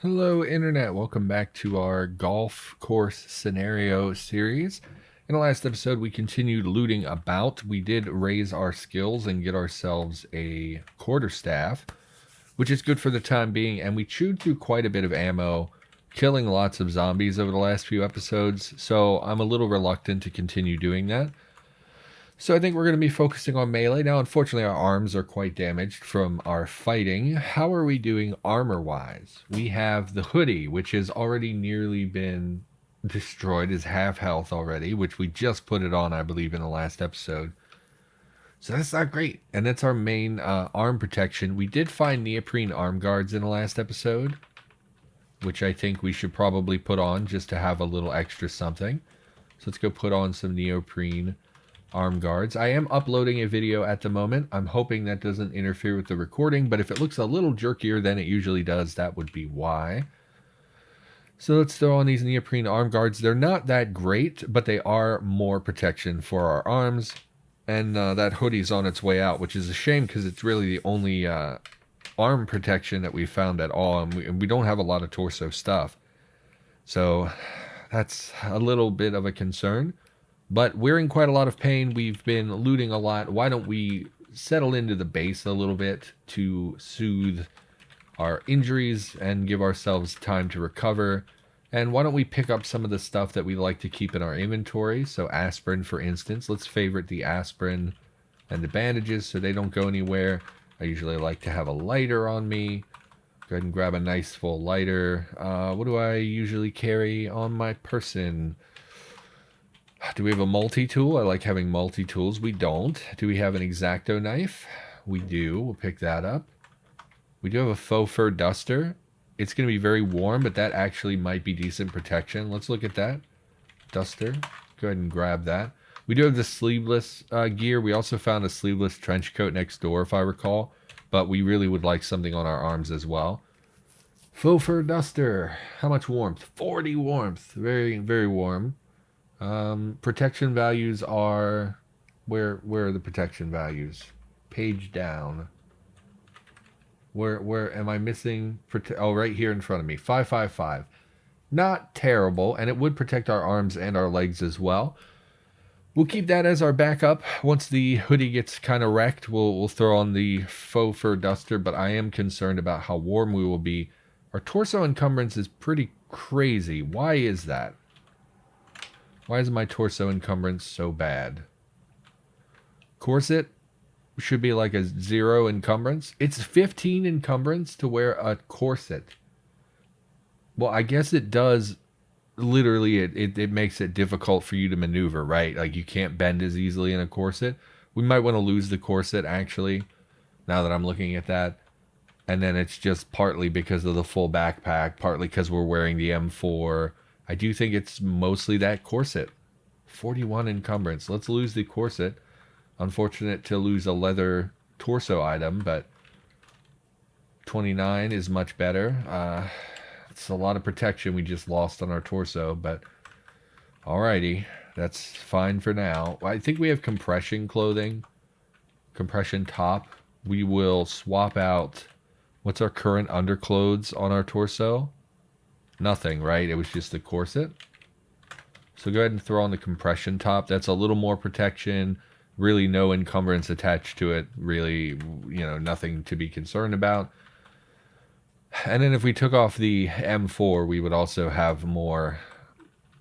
Hello, Internet. Welcome back to our golf course scenario series. In the last episode, we continued looting about. We did raise our skills and get ourselves a quarterstaff, which is good for the time being. And we chewed through quite a bit of ammo, killing lots of zombies over the last few episodes. So I'm a little reluctant to continue doing that. So I think we're going to be focusing on melee. Now, unfortunately, our arms are quite damaged from our fighting. How are we doing armor-wise? We have the hoodie, which has already nearly been destroyed, is half health already, which we just put it on, I believe, in the last episode. So that's not great. And that's our main arm protection. We did find neoprene arm guards in the last episode, which I think we should probably put on just to have a little extra something. So let's go put on some neoprene arm guards. I am uploading a video at the moment. I'm hoping that doesn't interfere with the recording, but if it looks a little jerkier than it usually does, that would be why. So let's throw on these neoprene arm guards. They're not that great, but they are more protection for our arms. And that hoodie's on its way out, which is a shame because it's really the only arm protection that we found at all, and we don't have a lot of torso stuff. So that's a little bit of a concern. But we're in quite a lot of pain. We've been looting a lot. Why don't we settle into the base a little bit to soothe our injuries and give ourselves time to recover? And why don't we pick up some of the stuff that we like to keep in our inventory? So aspirin, for instance. Let's favorite the aspirin and the bandages so they don't go anywhere. I usually like to have a lighter on me. Go ahead and grab a nice full lighter. What do I usually carry on my person? Do we have a multi-tool? I like having multi-tools. We don't. Do we have an X-Acto knife? We do. We'll pick that up. We do have a faux fur duster. It's going to be very warm, but that actually might be decent protection. Let's look at that. Duster. Go ahead and grab that. We do have the sleeveless gear. We also found a sleeveless trench coat next door, if I recall. But we really would like something on our arms as well. Faux fur duster. How much warmth? 40 warmth. Very, very warm. Protection values are... Where are the protection values? Page down. Where am I missing? Oh, right here in front of me. 555. Not terrible, and it would protect our arms and our legs as well. We'll keep that as our backup. Once the hoodie gets kind of wrecked, we'll throw on the faux fur duster, but I am concerned about how warm we will be. Our torso encumbrance is pretty crazy. Why is that? Why is my torso encumbrance so bad? Corset should be like a 0 encumbrance. It's 15 encumbrance to wear a corset. Well, I guess it does. Literally, it makes it difficult for you to maneuver, right? Like you can't bend as easily in a corset. We might want to lose the corset, actually, now that I'm looking at that. And then it's just partly because of the full backpack, partly because we're wearing the M4. I do think it's mostly that corset. 41 encumbrance. Let's lose the corset. Unfortunate to lose a leather torso item, but 29 is much better. It's a lot of protection we just lost on our torso, but alrighty. That's fine for now. I think we have compression clothing. Compression top. We will swap out... What's our current underclothes on our torso? Nothing, right? It was just the corset. So go ahead and throw on the compression top. That's a little more protection. Really no encumbrance attached to it. Really, nothing to be concerned about. And then if we took off the M4, we would also have more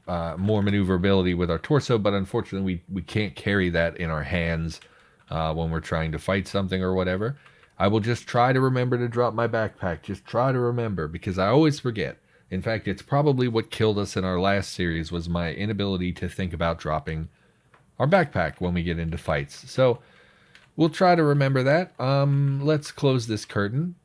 maneuverability with our torso. But unfortunately, we can't carry that in our hands when we're trying to fight something or whatever. I will just try to remember to drop my backpack. Just try to remember, because I always forget. In fact, it's probably what killed us in our last series was my inability to think about dropping our backpack when we get into fights. So we'll try to remember that. Let's close this curtain.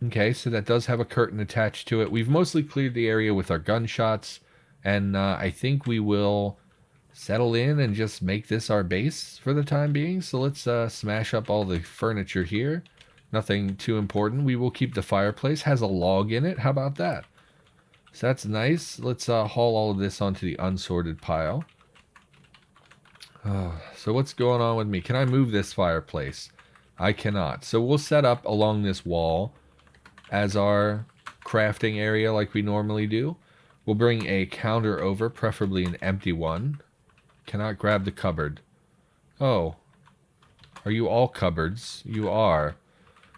Okay, so that does have a curtain attached to it. We've mostly cleared the area with our gunshots, and I think we will settle in and just make this our base for the time being. So let's smash up all the furniture here. Nothing too important. We will keep the fireplace. Has a log in it. How about that? So that's nice. Let's haul all of this onto the unsorted pile. So what's going on with me? Can I move this fireplace? I cannot. So we'll set up along this wall as our crafting area like we normally do. We'll bring a counter over, preferably an empty one. Cannot grab the cupboard. Oh. Are you all cupboards? You are.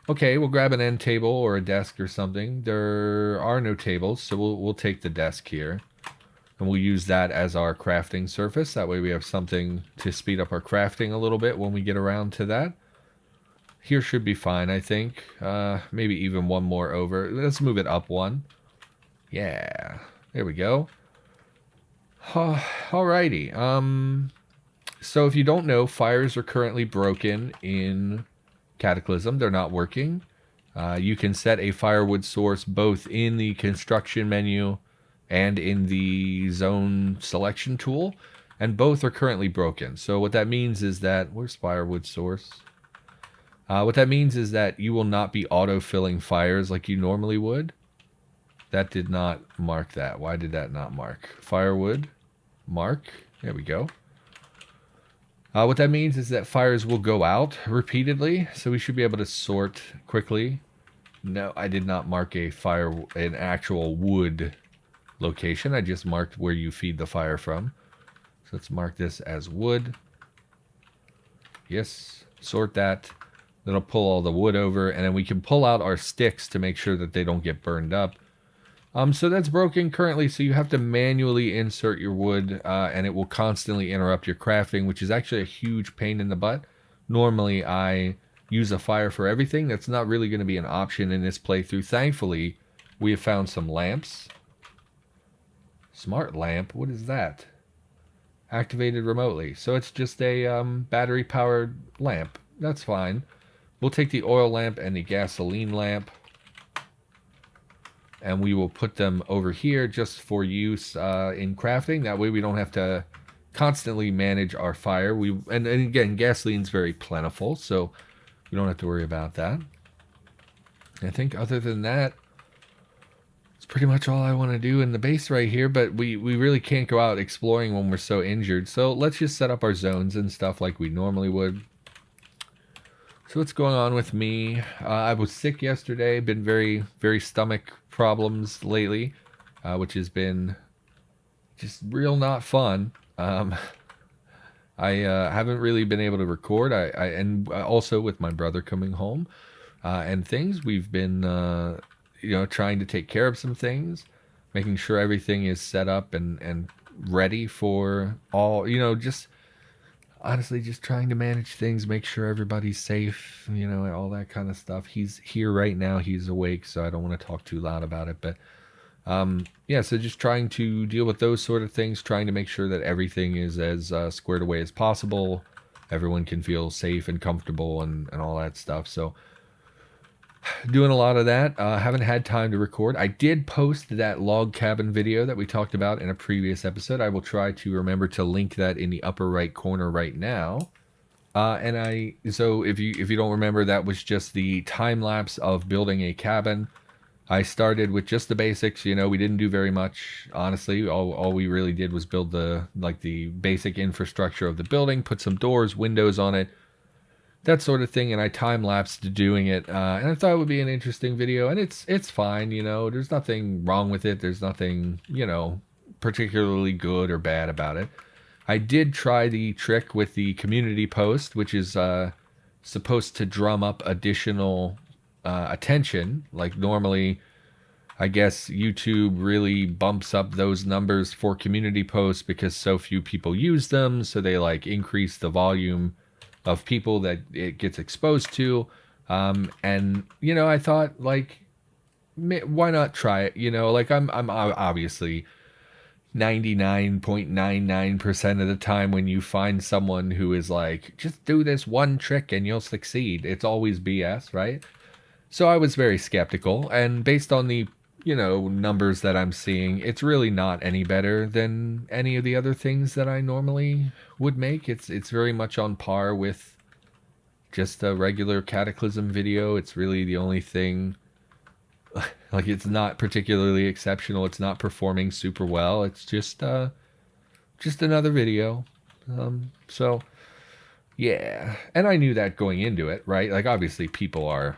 Okay, we'll grab an end table or a desk or something. There are no tables, so we'll take the desk here. And we'll use that as our crafting surface. That way we have something to speed up our crafting a little bit when we get around to that. Here should be fine, I think. Maybe even one more over. Let's move it up one. Yeah, there we go. Alrighty. So if you don't know, fires are currently broken in Cataclysm. They're not working. You can set a firewood source both in the construction menu and in the zone selection tool, and both are currently broken. So what that means is that, where's firewood source? What that means is that you will not be auto-filling fires like you normally would. That did not mark that. Why did that not mark? Firewood, mark. There we go. What that means is that fires will go out repeatedly, so we should be able to sort quickly. No, I did not mark an actual wood location. I just marked where you feed the fire from. So let's mark this as wood. Yes, sort that. That'll pull all the wood over, and then we can pull out our sticks to make sure that they don't get burned up. So that's broken currently, so you have to manually insert your wood, and it will constantly interrupt your crafting, which is actually a huge pain in the butt. Normally, I use a fire for everything. That's not really going to be an option in this playthrough. Thankfully, we have found some lamps. Smart lamp? What is that? Activated remotely. So it's just a battery-powered lamp. That's fine. We'll take the oil lamp and the gasoline lamp, and we will put them over here just for use in crafting. That way we don't have to constantly manage our fire. And again, gasoline's very plentiful, so we don't have to worry about that. I think other than that, it's pretty much all I want to do in the base right here, but we really can't go out exploring when we're so injured. So let's just set up our zones and stuff like we normally would. So what's going on with me? I was sick yesterday, been very stomach problems lately, which has been just real not fun. I haven't really been able to record. And also with my brother coming home and things, we've been trying to take care of some things, making sure everything is set up and ready for all, just honestly just trying to manage things, make sure everybody's safe, all that kind of stuff. He's here right now, he's awake, so I don't want to talk too loud about it, but yeah, so just trying to deal with those sort of things, trying to make sure that everything is as squared away as possible, everyone can feel safe and comfortable and all that stuff. So doing a lot of that. Haven't had time to record. I did post that log cabin video that we talked about in a previous episode. I will try to remember to link that in the upper right corner right now. So if you don't remember, that was just the time lapse of building a cabin. I started with just the basics. We didn't do very much, honestly. All we really did was build the basic infrastructure of the building, put some doors, windows on it, that sort of thing, and I time-lapsed doing it, and I thought it would be an interesting video, and it's fine, there's nothing wrong with it, there's nothing, particularly good or bad about it. I did try the trick with the community post, which is supposed to drum up additional attention. Like normally, I guess YouTube really bumps up those numbers for community posts because so few people use them, so they increase the volume of people that it gets exposed to, and I thought why not try it? I'm obviously 99.99% of the time when you find someone who is just do this one trick and you'll succeed, it's always BS, right? So I was very skeptical, and based on the numbers that I'm seeing, it's really not any better than any of the other things that I normally would make. It's very much on par with just a regular Cataclysm video. It's really the only thing, it's not particularly exceptional. It's not performing super well. It's just another video. So yeah, and I knew that going into it, right? Obviously people are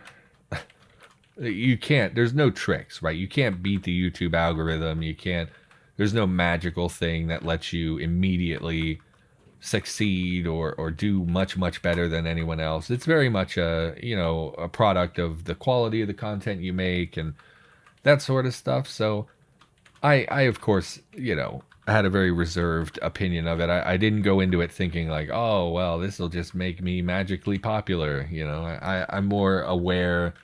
You can't. There's no tricks, right? You can't beat the YouTube algorithm. You can't. There's no magical thing that lets you immediately succeed or do much better than anyone else. It's very much a product of the quality of the content you make and that sort of stuff. So I of course, had a very reserved opinion of it. I didn't go into it thinking like, oh well, this will just make me magically popular. I'm more aware,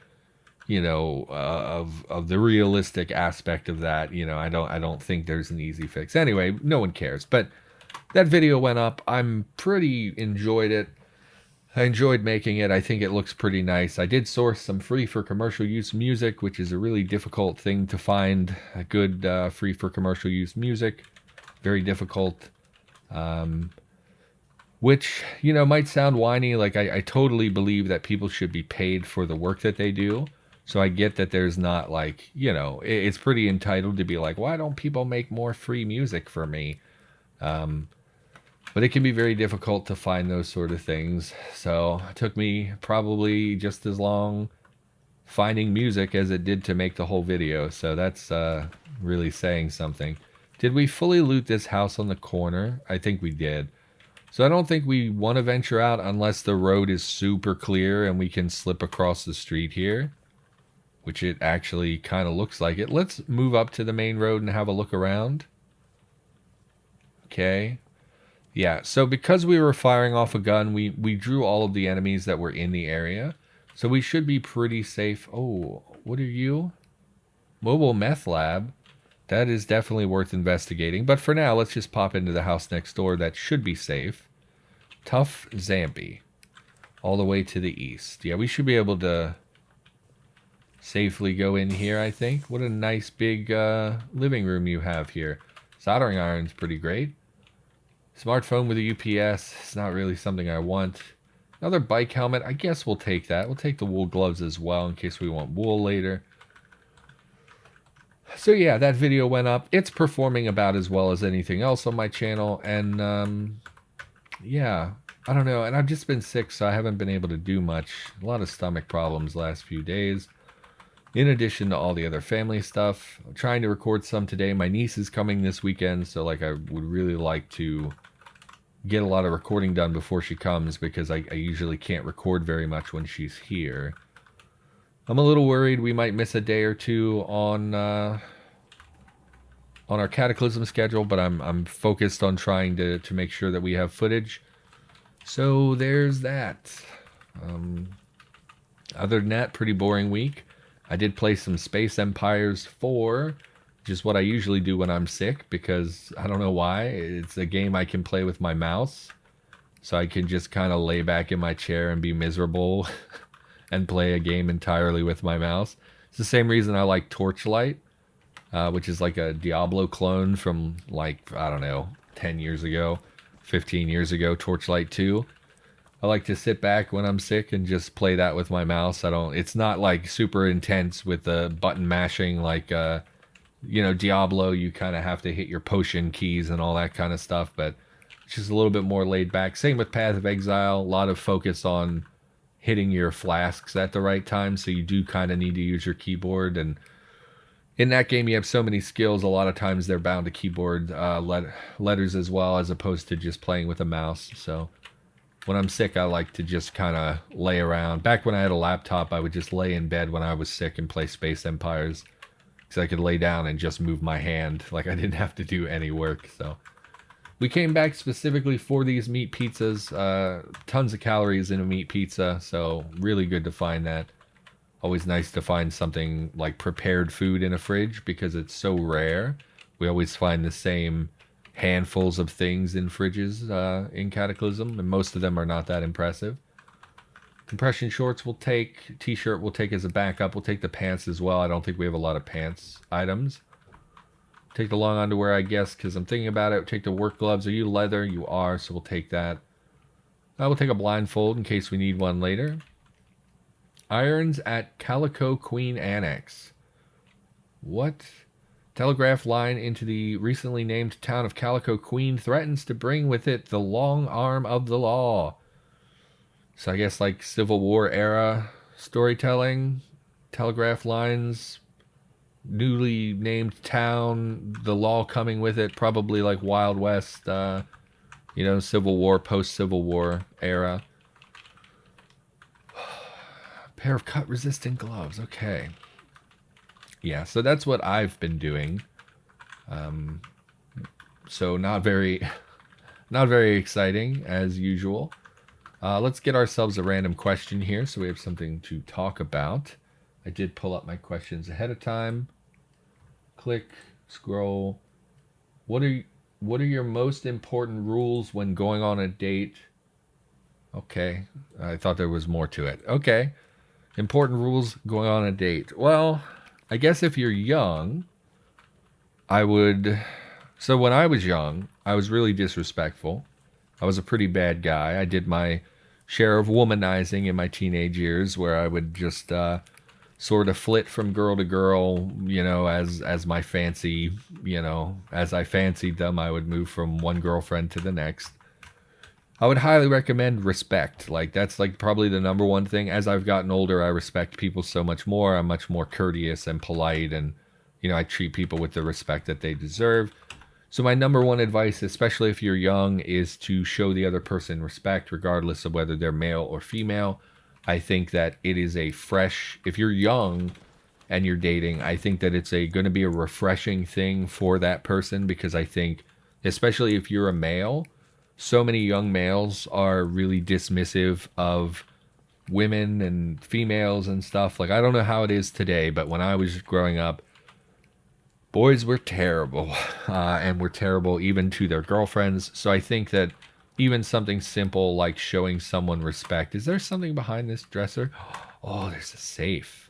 of the realistic aspect of that. I don't think there's an easy fix. Anyway, no one cares. But that video went up. I'm pretty enjoyed it. I enjoyed making it. I think it looks pretty nice. I did source some free for commercial use music, which is a really difficult thing to find. A good free for commercial use music. Very difficult. Which, might sound whiny. Like, I totally believe that people should be paid for the work that they do. So I get that there's not like, it's pretty entitled to be like, why don't people make more free music for me? But it can be very difficult to find those sort of things. So it took me probably just as long finding music as it did to make the whole video. So that's really saying something. Did we fully loot this house on the corner? I think we did. So I don't think we want to venture out unless the road is super clear and we can slip across the street here, which it actually kind of looks like it. Let's move up to the main road and have a look around. Okay. Yeah, so because we were firing off a gun, we drew all of the enemies that were in the area. So we should be pretty safe. Oh, what are you? Mobile meth lab. That is definitely worth investigating. But for now, let's just pop into the house next door. That should be safe. Tough Zampi. All the way to the east. Yeah, we should be able to safely go in here, I think. What a nice big living room you have here. Soldering iron's pretty great. Smartphone with a UPS. It's not really something I want. Another bike helmet. I guess we'll take that. We'll take the wool gloves as well in case we want wool later. So yeah, that video went up. It's performing about as well as anything else on my channel. And yeah, I don't know. And I've just been sick, so I haven't been able to do much. A lot of stomach problems last few days. In addition to all the other family stuff. I'm trying to record some today. My niece is coming this weekend, so like I would really like to get a lot of recording done before she comes because I usually can't record very much when she's here. I'm a little worried we might miss a day or two on our Cataclysm schedule, but I'm focused on trying to make sure that we have footage. So there's that. Other than that, pretty boring week. I did play some Space Empires 4, which is what I usually do when I'm sick, because I don't know why. It's a game I can play with my mouse, so I can just kind of lay back in my chair and be miserable and play a game entirely with my mouse. It's the same reason I like Torchlight, which is like a Diablo clone from like, I don't know, 10 years ago, 15 years ago, Torchlight 2. I like to sit back when I'm sick and just play that with my mouse. It's not like super intense with the button mashing like, Diablo. You kind of have to hit your potion keys and all that kind of stuff, but it's just a little bit more laid back. Same with Path of Exile. A lot of focus on hitting your flasks at the right time, so you do kind of need to use your keyboard. And in that game, you have so many skills. A lot of times they're bound to keyboard letters as well, as opposed to just playing with a mouse. So when I'm sick, I like to just kind of lay around. Back when I had a laptop, I would just lay in bed when I was sick and play Space Empires, because I could lay down and just move my hand. Like, I didn't have to do any work. So we came back specifically for these meat pizzas. Tons of calories in a meat pizza, so really good to find that. Always nice to find something like prepared food in a fridge, because it's so rare. We always find the same handfuls of things in fridges in Cataclysm, and most of them are not that impressive. Compression shorts we'll take. T-shirt we'll take as a backup. We'll take the pants as well. I don't think we have a lot of pants items. Take the long underwear, I guess, because I'm thinking about it. Take the work gloves. Are you leather? You are, so we'll take that. We'll take a blindfold in case we need one later. Irons at Calico Queen Annex. What? Telegraph line into the recently named town of Calico Queen threatens to bring with it the long arm of the law. So I guess like Civil War era storytelling. telegraph lines, newly named town, the law coming with it, probably like Wild West, Civil War, post-Civil War era. Pair of cut-resistant gloves. Okay. Yeah, so that's what I've been doing. So not very exciting as usual. Let's get ourselves a random question here so we have something to talk about. I did pull up my questions ahead of time. Click, scroll. What are your most important rules when going on a date? Okay, I thought there was more to it. Okay, important rules going on a date. Well, I guess if you're young, So when I was young, I was really disrespectful. I was a pretty bad guy. I did my share of womanizing in my teenage years, where I would just sort of flit from girl to girl, as my fancy, as I fancied them, I would move from one girlfriend to the next. I would highly recommend respect. Like, that's like probably the number one thing. As I've gotten older, I respect people so much more. I'm much more courteous and polite, and I treat people with the respect that they deserve. So my number one advice, especially if you're young, is to show the other person respect, regardless of whether they're male or female. I think that it is if you're young and you're dating, I think that it's going to be a refreshing thing for that person, because I think, especially if you're a male, so many young males are really dismissive of women and females and stuff. Like, I don't know how it is today, but when I was growing up, boys were terrible, and were terrible even to their girlfriends. So I think that even something simple like showing someone respect. Is there something behind this dresser? Oh, there's a safe.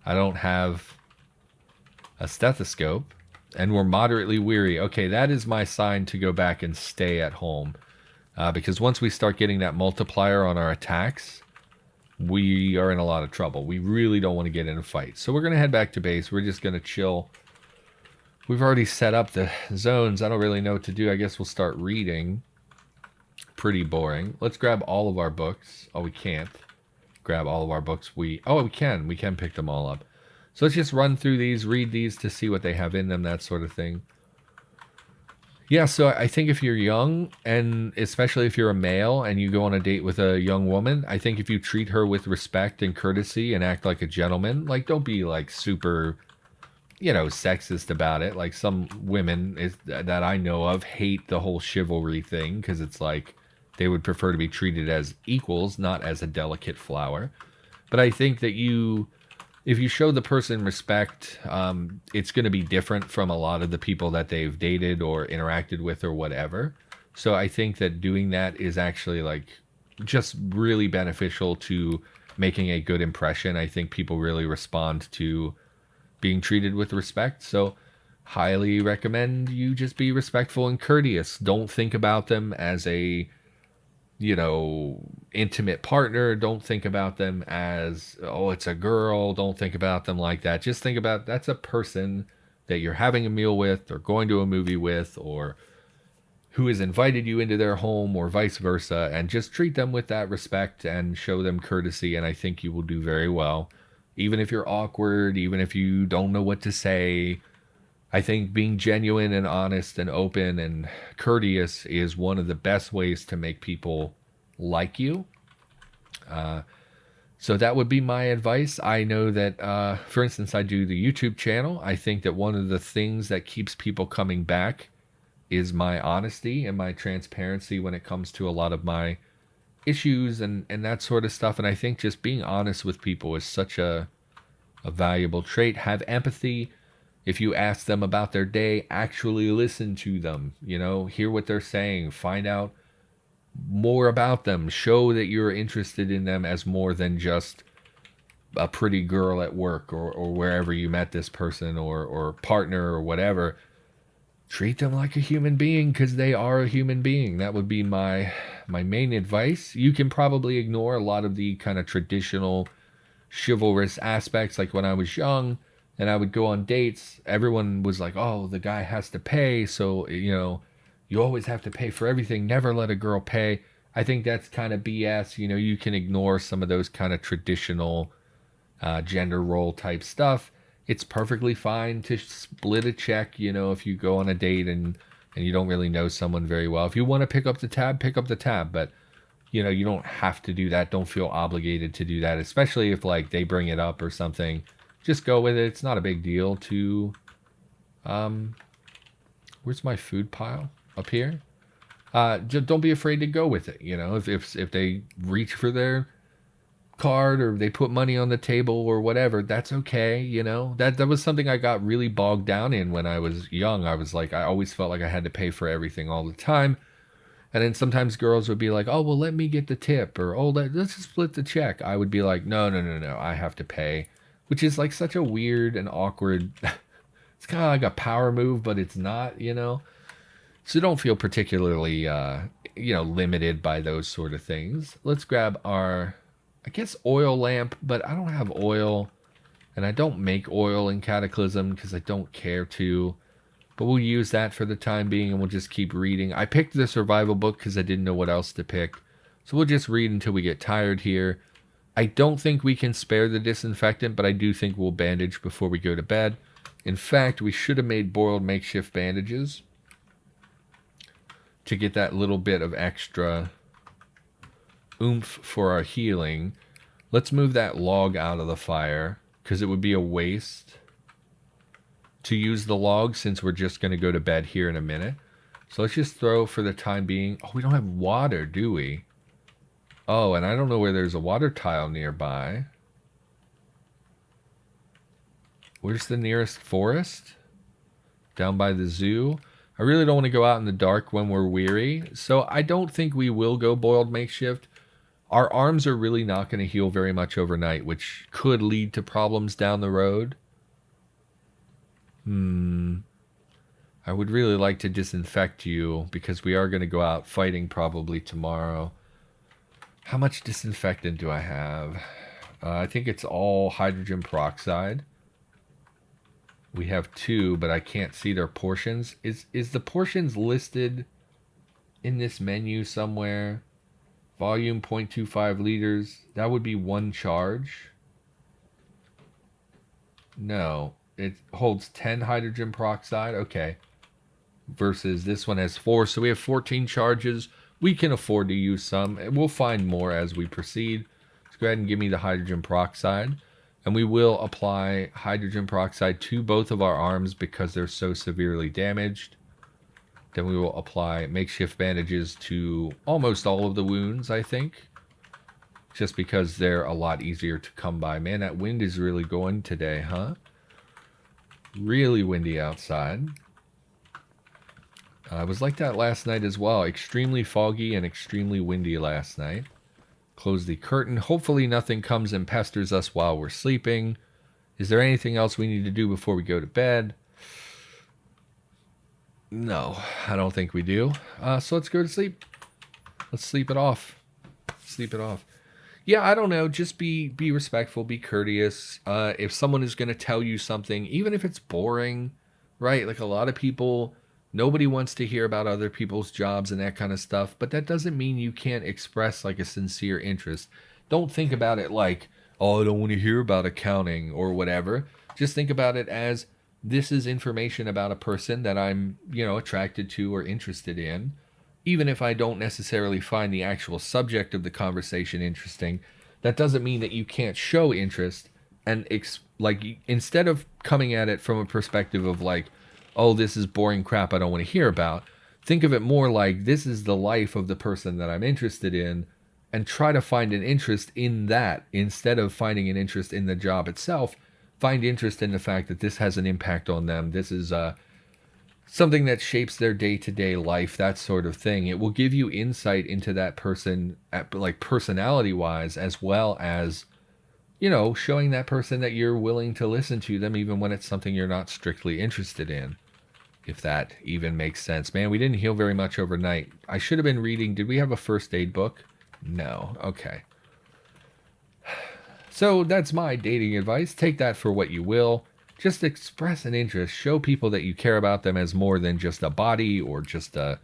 I don't have a stethoscope, and we're moderately weary. Okay, that is my sign to go back and stay at home. Because once we start getting that multiplier on our attacks, we are in a lot of trouble. We really don't want to get in a fight. So we're going to head back to base. We're just going to chill. We've already set up the zones. I don't really know what to do. I guess we'll start reading. Pretty boring. Let's grab all of our books. Oh, we can't grab all of our books. We can. We can pick them all up. So let's just run through these, read these to see what they have in them, that sort of thing. Yeah, so I think if you're young, and especially if you're a male and you go on a date with a young woman, I think if you treat her with respect and courtesy and act like a gentleman, like, don't be like super, sexist about it. Like, some women that I know of hate the whole chivalry thing, because it's like they would prefer to be treated as equals, not as a delicate flower. But I think that if you show the person respect, it's going to be different from a lot of the people that they've dated or interacted with or whatever. So I think that doing that is actually like just really beneficial to making a good impression. I think people really respond to being treated with respect. So highly recommend you just be respectful and courteous. Don't think about them as a intimate partner. Don't think about them as, oh, it's a girl. Don't think about them like that. Just think about, that's a person that you're having a meal with or going to a movie with, or who has invited you into their home, or vice versa, and just treat them with that respect and show them courtesy, and I think you will do very well. Even if you're awkward, even if you don't know what to say, I think being genuine and honest and open and courteous is one of the best ways to make people like you. So that would be my advice. I know that, for instance, I do the YouTube channel. I think that one of the things that keeps people coming back is my honesty and my transparency when it comes to a lot of my issues and that sort of stuff. And I think just being honest with people is such a valuable trait. Have empathy. If you ask them about their day, actually listen to them, hear what they're saying, find out more about them, show that you're interested in them as more than just a pretty girl at work or wherever you met this person or partner or whatever. Treat them like a human being, because they are a human being. That would be my main advice. You can probably ignore a lot of the kind of traditional chivalrous aspects. Like when I was young and I would go on dates, everyone was like, oh, the guy has to pay, so you always have to pay for everything, never let a girl pay. I think that's kind of BS. You can ignore some of those kind of traditional gender role type stuff. It's perfectly fine to split a check, if you go on a date and you don't really know someone very well. If you want to pick up the tab, pick up the tab. But, you don't have to do that. Don't feel obligated to do that, especially if, like, they bring it up or something. Just go with it. It's not a big deal to... Where's my food pile? Up here? Just don't be afraid to go with it. If they reach for their card or they put money on the table or whatever, that's okay. That was something I got really bogged down in when I was young. I was like, I always felt like I had to pay for everything all the time. And then sometimes girls would be like, oh, well, let me get the tip, or oh, let's just split the check. I would be like, no, I have to pay, which is like such a weird and awkward. It's kind of like a power move, but it's not. So don't feel particularly, limited by those sort of things. Let's grab our, I guess, oil lamp, but I don't have oil, and I don't make oil in Cataclysm because I don't care to. But we'll use that for the time being, and we'll just keep reading. I picked the survival book because I didn't know what else to pick. So we'll just read until we get tired here. I don't think we can spare the disinfectant, but I do think we'll bandage before we go to bed. In fact, we should have made boiled makeshift bandages to get that little bit of extra oomph for our healing. Let's move that log out of the fire, because it would be a waste to use the log since we're just going to go to bed here in a minute. So let's just throw for the time being. Oh, we don't have water, do we? Oh, and I don't know where there's a water tile nearby. Where's the nearest forest? Down by the zoo. I really don't want to go out in the dark when we're weary, so I don't think we will go boiled makeshift. Our arms are really not going to heal very much overnight, which could lead to problems down the road. I would really like to disinfect you because we are going to go out fighting probably tomorrow. How much disinfectant do I have? I think it's all hydrogen peroxide. We have 2, but I can't see their portions. Is the portions listed in this menu somewhere? Volume 0.25 liters. That would be 1 charge. No. It holds 10 hydrogen peroxide. Okay. Versus this one has 4. So we have 14 charges. We can afford to use some. And we'll find more as we proceed. Let's go ahead and give me the hydrogen peroxide. And we will apply hydrogen peroxide to both of our arms because they're so severely damaged. Then we will apply makeshift bandages to almost all of the wounds, I think. Just because they're a lot easier to come by. Man, that wind is really going today, huh? Really windy outside. It was like that last night as well. Extremely foggy and extremely windy last night. Close the curtain. Hopefully nothing comes and pesters us while we're sleeping. Is there anything else we need to do before we go to bed? No, I don't think we do. So let's go to sleep. Let's sleep it off. Sleep it off. Yeah, I don't know. Just be respectful, be courteous. If someone is going to tell you something, even if it's boring, right? Like a lot of people, nobody wants to hear about other people's jobs and that kind of stuff. But that doesn't mean you can't express like a sincere interest. Don't think about it like, oh, I don't want to hear about accounting or whatever. Just think about it as this is information about a person that I'm, attracted to or interested in. Even if I don't necessarily find the actual subject of the conversation interesting, that doesn't mean that you can't show interest. And instead of coming at it from a perspective of like, oh, this is boring crap I don't want to hear about, think of it more like this is the life of the person that I'm interested in, and try to find an interest in that instead of finding an interest in the job itself. Find interest in the fact that this has an impact on them. This is something that shapes their day-to-day life, that sort of thing. It will give you insight into that person, like personality-wise, as well as, showing that person that you're willing to listen to them even when it's something you're not strictly interested in. If that even makes sense. Man, we didn't heal very much overnight. I should have been reading. Did we have a first aid book? No. Okay. So that's my dating advice. Take that for what you will. Just express an interest. Show people that you care about them as more than just a body or just a,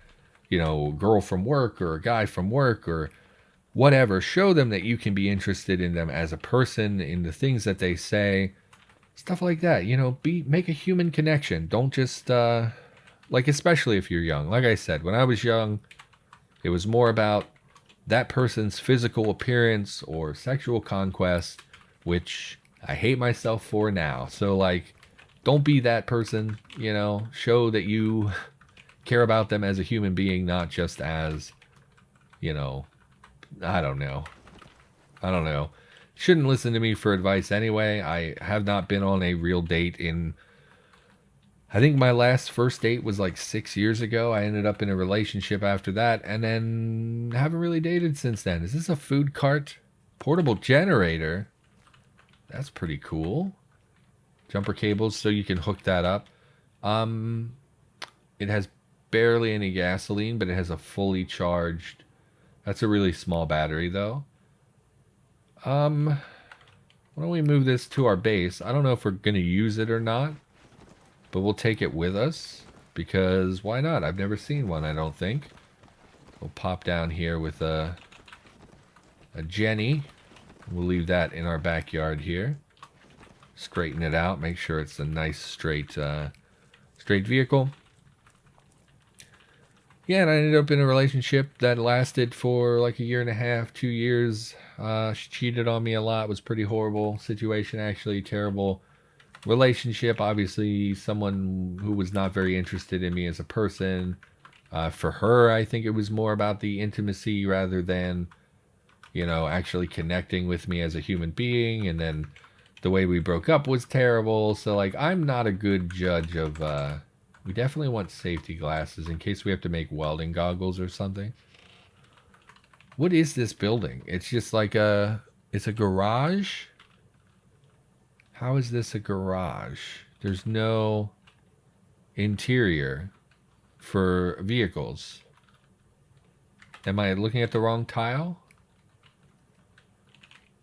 girl from work or a guy from work or whatever. Show them that you can be interested in them as a person, in the things that they say, stuff like that. Make a human connection. Don't just like, especially if you're young. Like I said, when I was young, it was more about that person's physical appearance or sexual conquest, which I hate myself for now. So, like, don't be that person, show that you care about them as a human being, not just as, I don't know. I don't know. Shouldn't listen to me for advice anyway. I have not been on a real date in, I think my last first date was like 6 years ago. I ended up in a relationship after that and then haven't really dated since then. Is this a food cart? Portable generator? That's pretty cool. Jumper cables so you can hook that up. It has barely any gasoline, but it has a fully charged. That's a really small battery though. Why don't we move this to our base? I don't know if we're going to use it or not, but we'll take it with us because why not? I've never seen one, I don't think. We'll pop down here with a Jenny. We'll leave that in our backyard here. Straighten it out, make sure it's a nice straight vehicle. Yeah, and I ended up in a relationship that lasted for like a year and a half, 2 years. She cheated on me a lot. It was a pretty horrible situation, actually. Terrible relationship. Obviously, someone who was not very interested in me as a person. For her, I think it was more about the intimacy rather than, actually connecting with me as a human being. And then the way we broke up was terrible. So, like, I'm not a good judge of... we definitely want safety glasses in case we have to make welding goggles or something. What is this building? It's just like it's a garage? How is this a garage? There's no interior for vehicles. Am I looking at the wrong tile?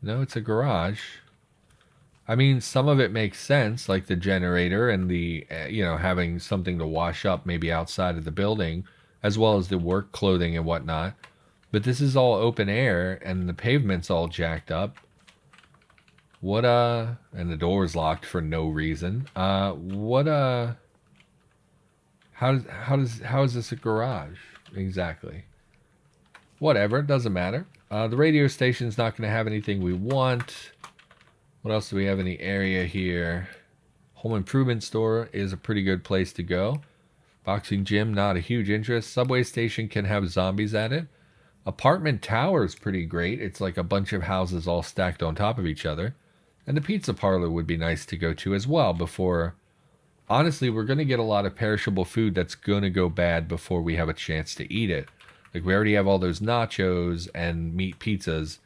No, it's a garage. I mean, some of it makes sense, like the generator and the, having something to wash up maybe outside of the building, as well as the work clothing and whatnot. But this is all open air, and the pavement's all jacked up. And the door's locked for no reason. How is this a garage? Exactly. Whatever, doesn't matter. The radio station's not going to have anything we want. What else do we have in the area here? Home improvement store is a pretty good place to go. Boxing gym, not a huge interest. Subway station can have zombies at it. Apartment tower is pretty great. It's like a bunch of houses all stacked on top of each other. And the pizza parlor would be nice to go to as well before... Honestly, we're going to get a lot of perishable food that's going to go bad before we have a chance to eat it. Like, we already have all those nachos and meat pizzas.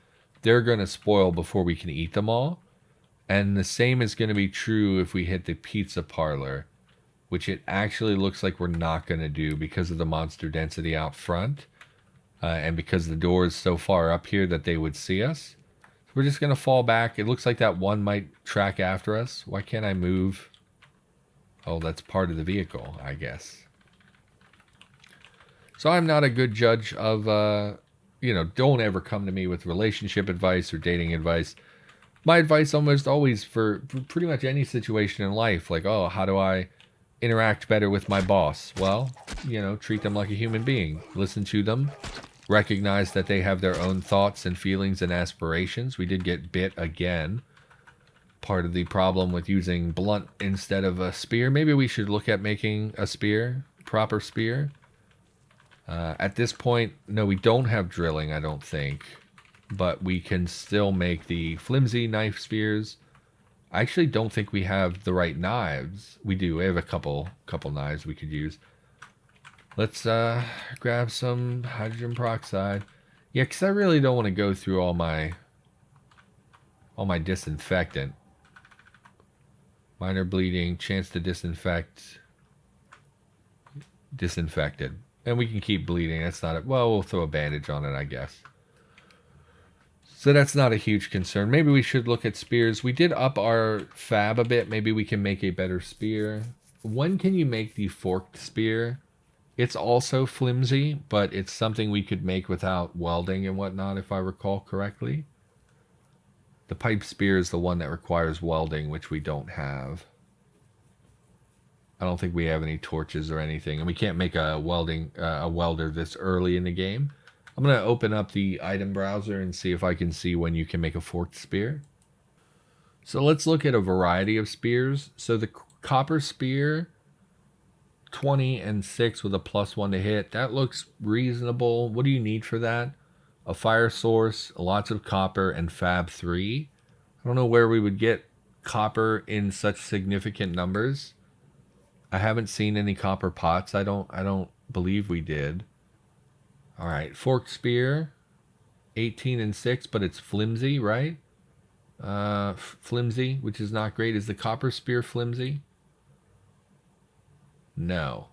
They're going to spoil before we can eat them all. And the same is going to be true if we hit the pizza parlor, which it actually looks like we're not going to do because of the monster density out front. And because the door is so far up here that they would see us. So we're just going to fall back. It looks like that one might track after us. Why can't I move? Oh, that's part of the vehicle, I guess. So I'm not a good judge of, don't ever come to me with relationship advice or dating advice. My advice almost always for pretty much any situation in life, like, oh, how do I interact better with my boss? Well, treat them like a human being. Listen to them. Recognize that they have their own thoughts and feelings and aspirations. We did get bit again. Part of the problem with using blunt instead of a spear. Maybe we should look at making a spear, proper spear. At this point, no, we don't have drilling, I don't think. But we can still make the flimsy knife spears. I actually don't think we have the right knives. We do. We have a couple knives we could use. Let's grab some hydrogen peroxide. Yeah, because I really don't want to go through all my disinfectant. Minor bleeding, chance to disinfect. Disinfected. And we can keep bleeding. That's not it. Well, we'll throw a bandage on it, I guess. So that's not a huge concern. Maybe we should look at spears. We did up our fab a bit. Maybe we can make a better spear. When can you make the forked spear? It's also flimsy, but it's something we could make without welding and whatnot, if I recall correctly. The pipe spear is the one that requires welding, which we don't have. I don't think we have any torches or anything, and we can't make a welder this early in the game. I'm going to open up the item browser and see if I can see when you can make a forked spear. So let's look at a variety of spears. So the copper spear, 20 and 6 with a +1 to hit. That looks reasonable. What do you need for that? A fire source, lots of copper, and Fab 3. I don't know where we would get copper in such significant numbers. I haven't seen any copper pots. I don't believe we did. All right, forked spear, 18 and 6, but it's flimsy, right? Flimsy, which is not great. Is the copper spear flimsy? No.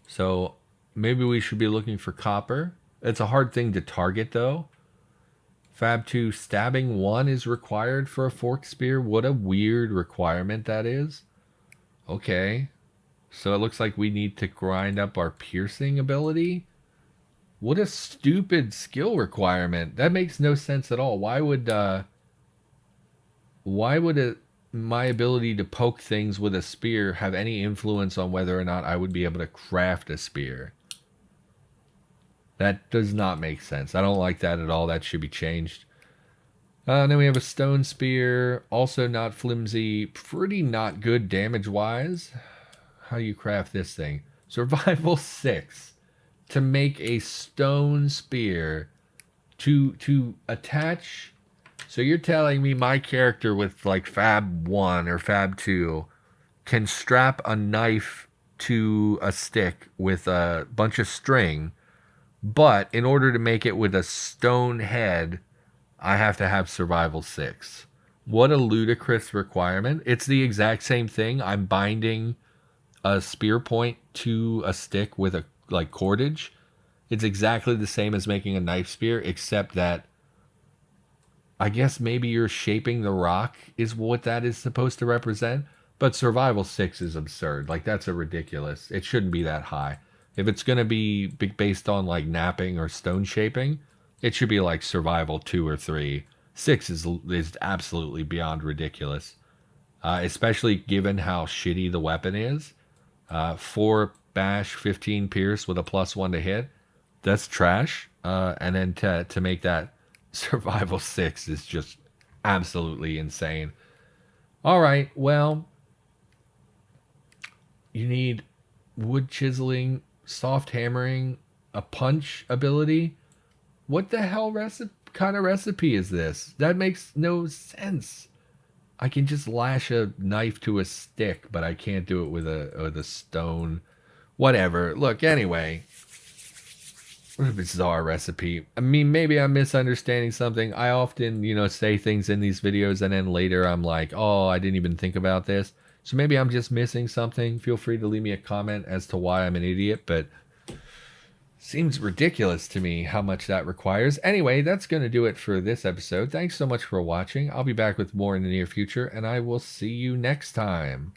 So maybe we should be looking for copper. It's a hard thing to target, though. Fab 2, stabbing 1 is required for a forked spear. What a weird requirement that is. Okay. So it looks like we need to grind up our piercing ability. What a stupid skill requirement. That makes no sense at all. Why would my ability to poke things with a spear have any influence on whether or not I would be able to craft a spear? That does not make sense. I don't like that at all. That should be changed. And then we have a stone spear, also not flimsy, pretty not good damage-wise. How do you craft this thing? Survival 6. To make a stone spear to attach. So you're telling me my character with like Fab 1 or Fab 2 can strap a knife to a stick with a bunch of string, but in order to make it with a stone head, I have to have survival 6. What a ludicrous requirement. It's the exact same thing. I'm binding a spear point to a stick with a like cordage. It's exactly the same as making a knife spear, except that I guess maybe you're shaping the rock is what that is supposed to represent. But survival 6 is absurd. Like, that's a ridiculous. It shouldn't be that high. If it's going to be based on like napping or stone shaping, it should be like survival 2 or 3. 6 is absolutely beyond ridiculous. Especially given how shitty the weapon is. 4 bash, 15 pierce with a +1 to hit. That's trash. And then to make that survival 6 is just absolutely insane. All right, well, you need wood chiseling, soft hammering, a punch ability. What the hell kind of recipe is this? That makes no sense. I can just lash a knife to a stick, but I can't do it with a stone. Whatever. Look, anyway. What a bizarre recipe. I mean, maybe I'm misunderstanding something. I often, say things in these videos and then later I'm like, oh, I didn't even think about this. So maybe I'm just missing something. Feel free to leave me a comment as to why I'm an idiot, but seems ridiculous to me how much that requires. Anyway, that's going to do it for this episode. Thanks so much for watching. I'll be back with more in the near future, and I will see you next time.